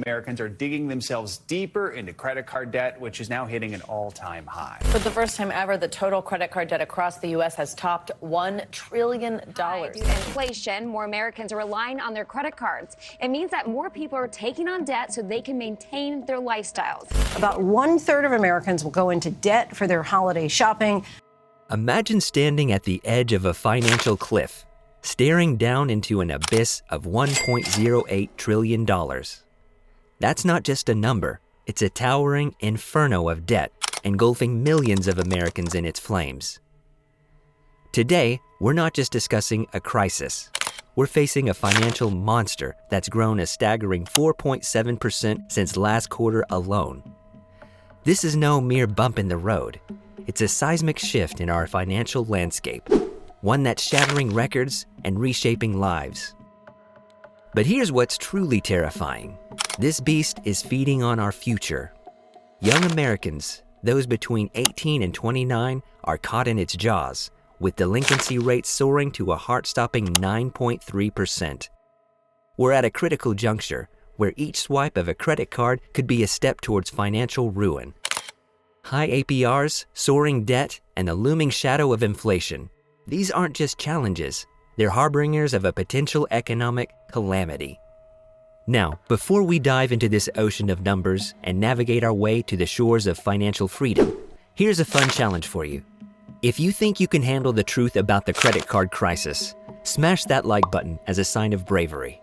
Americans are digging themselves deeper into credit card debt, which is now hitting an all-time high. For the first time ever, the total credit card debt across the U.S. has topped $1 trillion. Due to inflation, more Americans are relying on their credit cards. It means that more people are taking on debt so they can maintain their lifestyles. About 1/3 of Americans will go into debt for their holiday shopping. Imagine standing at the edge of a financial cliff, staring down into an abyss of $1.08 trillion. That's not just a number, it's a towering inferno of debt, engulfing millions of Americans in its flames. Today, we're not just discussing a crisis. We're facing a financial monster that's grown a staggering 4.7% since last quarter alone. This is no mere bump in the road. It's a seismic shift in our financial landscape, one that's shattering records and reshaping lives. But here's what's truly terrifying. This beast is feeding on our future. Young Americans, those between 18 and 29, are caught in its jaws, with delinquency rates soaring to a heart-stopping 9.3%. We're at a critical juncture where each swipe of a credit card could be a step towards financial ruin. High APRs, soaring debt, and the looming shadow of inflation. These aren't just challenges, they're harbingers of a potential economic calamity. Now, before we dive into this ocean of numbers and navigate our way to the shores of financial freedom, here's a fun challenge for you. If you think you can handle the truth about the credit card crisis, smash that like button as a sign of bravery.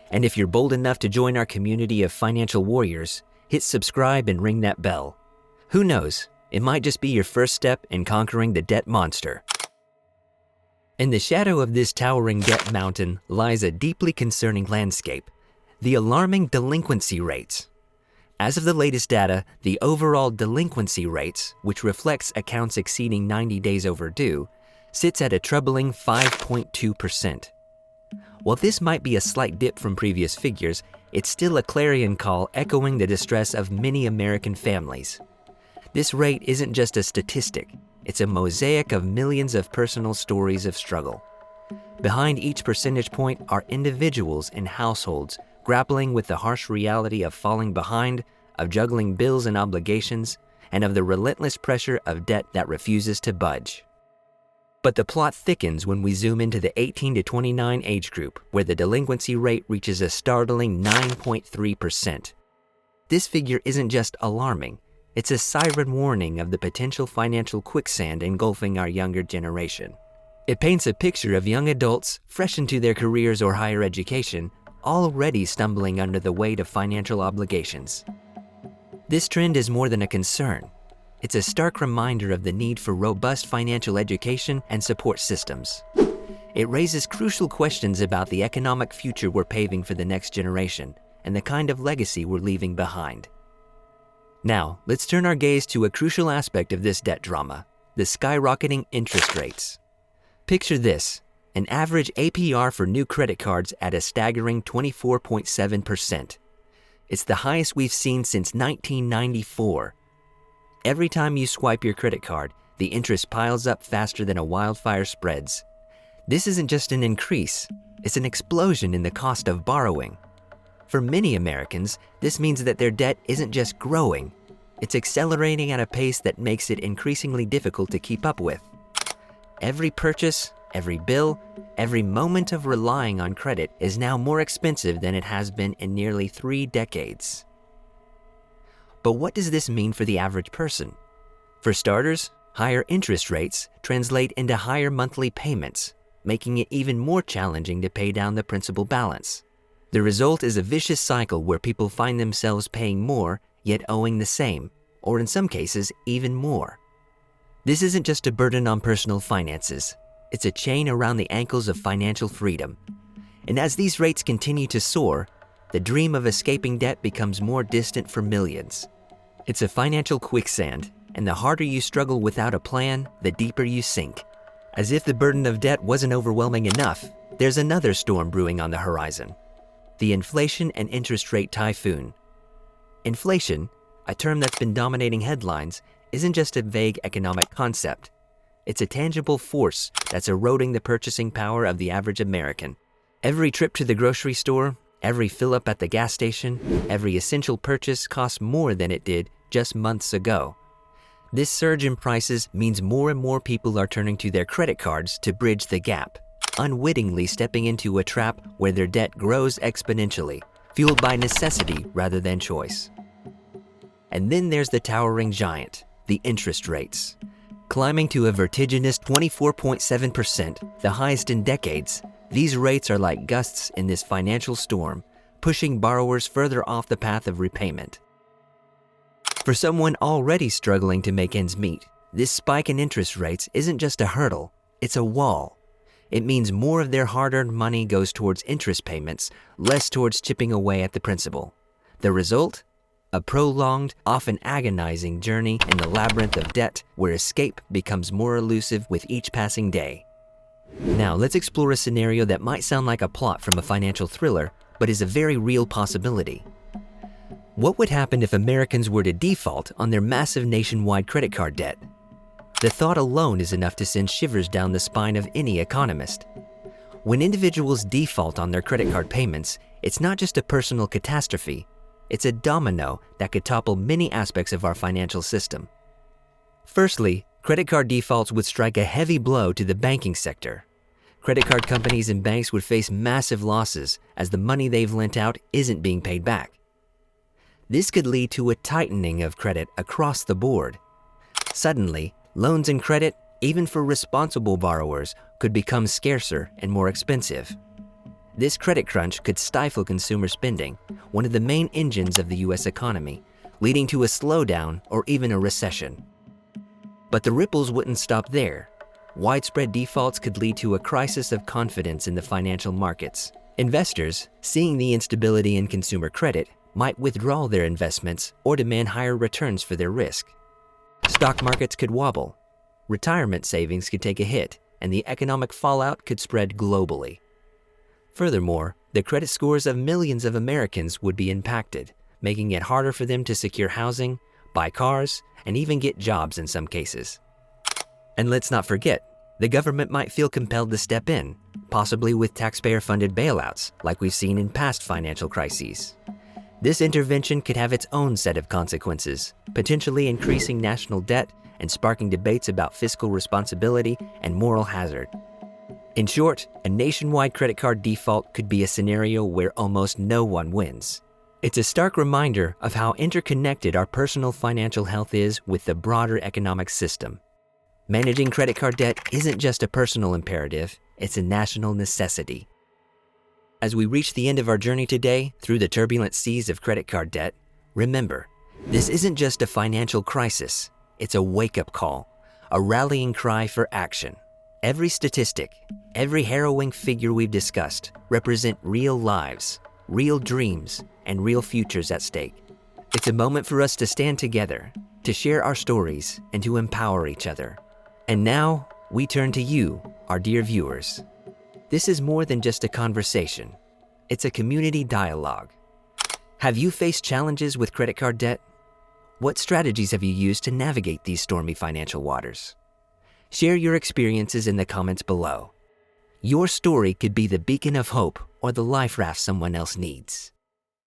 And if you're bold enough to join our community of financial warriors, hit subscribe and ring that bell. Who knows, it might just be your first step in conquering the debt monster. In the shadow of this towering debt mountain lies a deeply concerning landscape, the alarming delinquency rates. As of the latest data, the overall delinquency rates, which reflects accounts exceeding 90 days overdue, sits at a troubling 5.2%. While this might be a slight dip from previous figures, it's still a clarion call echoing the distress of many American families. This rate isn't just a statistic, it's a mosaic of millions of personal stories of struggle. Behind each percentage point are individuals and households grappling with the harsh reality of falling behind, of juggling bills and obligations, and of the relentless pressure of debt that refuses to budge. But the plot thickens when we zoom into the 18 to 29 age group, where the delinquency rate reaches a startling 9.3%. This figure isn't just alarming, it's a siren warning of the potential financial quicksand engulfing our younger generation. It paints a picture of young adults, fresh into their careers or higher education, already stumbling under the weight of financial obligations. This trend is more than a concern. It's a stark reminder of the need for robust financial education and support systems. It raises crucial questions about the economic future we're paving for the next generation and the kind of legacy we're leaving behind. Now, let's turn our gaze to a crucial aspect of this debt drama, the skyrocketing interest rates. Picture this. An average APR for new credit cards at a staggering 24.7%. It's the highest we've seen since 1994. Every time you swipe your credit card, the interest piles up faster than a wildfire spreads. This isn't just an increase, it's an explosion in the cost of borrowing. For many Americans, this means that their debt isn't just growing, it's accelerating at a pace that makes it increasingly difficult to keep up with. Every purchase, every bill, every moment of relying on credit is now more expensive than it has been in nearly 3 decades. But what does this mean for the average person? For starters, higher interest rates translate into higher monthly payments, making it even more challenging to pay down the principal balance. The result is a vicious cycle where people find themselves paying more, yet owing the same, or in some cases, even more. This isn't just a burden on personal finances. It's a chain around the ankles of financial freedom. And as these rates continue to soar, the dream of escaping debt becomes more distant for millions. It's a financial quicksand, and the harder you struggle without a plan, the deeper you sink. As if the burden of debt wasn't overwhelming enough, there's another storm brewing on the horizon. The inflation and interest rate typhoon. Inflation, a term that's been dominating headlines, isn't just a vague economic concept. It's a tangible force that's eroding the purchasing power of the average American. Every trip to the grocery store, Every fill-up at the gas station, every essential purchase costs more than it did just months ago. This surge in prices means more and more people are turning to their credit cards to bridge the gap, unwittingly stepping into a trap where their debt grows exponentially, fueled by necessity rather than choice. And then there's the towering giant, the interest rates. Climbing to a vertiginous 24.7%, the highest in decades, these rates are like gusts in this financial storm, pushing borrowers further off the path of repayment. For someone already struggling to make ends meet, this spike in interest rates isn't just a hurdle, it's a wall. It means more of their hard-earned money goes towards interest payments, less towards chipping away at the principal. The result? A prolonged, often agonizing journey in the labyrinth of debt where escape becomes more elusive with each passing day. Now let's explore a scenario that might sound like a plot from a financial thriller, but is a very real possibility. What would happen if Americans were to default on their massive nationwide credit card debt? The thought alone is enough to send shivers down the spine of any economist. When individuals default on their credit card payments, it's not just a personal catastrophe, it's a domino that could topple many aspects of our financial system. Firstly, credit card defaults would strike a heavy blow to the banking sector. Credit card companies and banks would face massive losses as the money they've lent out isn't being paid back. This could lead to a tightening of credit across the board. Suddenly, loans and credit, even for responsible borrowers, could become scarcer and more expensive. This credit crunch could stifle consumer spending, one of the main engines of the US economy, leading to a slowdown or even a recession. But the ripples wouldn't stop there. Widespread defaults could lead to a crisis of confidence in the financial markets. Investors, seeing the instability in consumer credit, might withdraw their investments or demand higher returns for their risk. Stock markets could wobble, retirement savings could take a hit, and the economic fallout could spread globally. Furthermore, the credit scores of millions of Americans would be impacted, making it harder for them to secure housing, buy cars, and even get jobs in some cases. And let's not forget, the government might feel compelled to step in, possibly with taxpayer-funded bailouts, like we've seen in past financial crises. This intervention could have its own set of consequences, potentially increasing national debt and sparking debates about fiscal responsibility and moral hazard. In short, a nationwide credit card default could be a scenario where almost no one wins. It's a stark reminder of how interconnected our personal financial health is with the broader economic system. Managing credit card debt isn't just a personal imperative, it's a national necessity. As we reach the end of our journey today through the turbulent seas of credit card debt, remember, this isn't just a financial crisis, it's a wake-up call, a rallying cry for action. Every statistic, every harrowing figure we've discussed represent real lives, real dreams, and real futures at stake. It's a moment for us to stand together, to share our stories, and to empower each other. And now, we turn to you, our dear viewers. This is more than just a conversation. It's a community dialogue. Have you faced challenges with credit card debt? What strategies have you used to navigate these stormy financial waters? Share your experiences in the comments below. Your story could be the beacon of hope or the life raft someone else needs.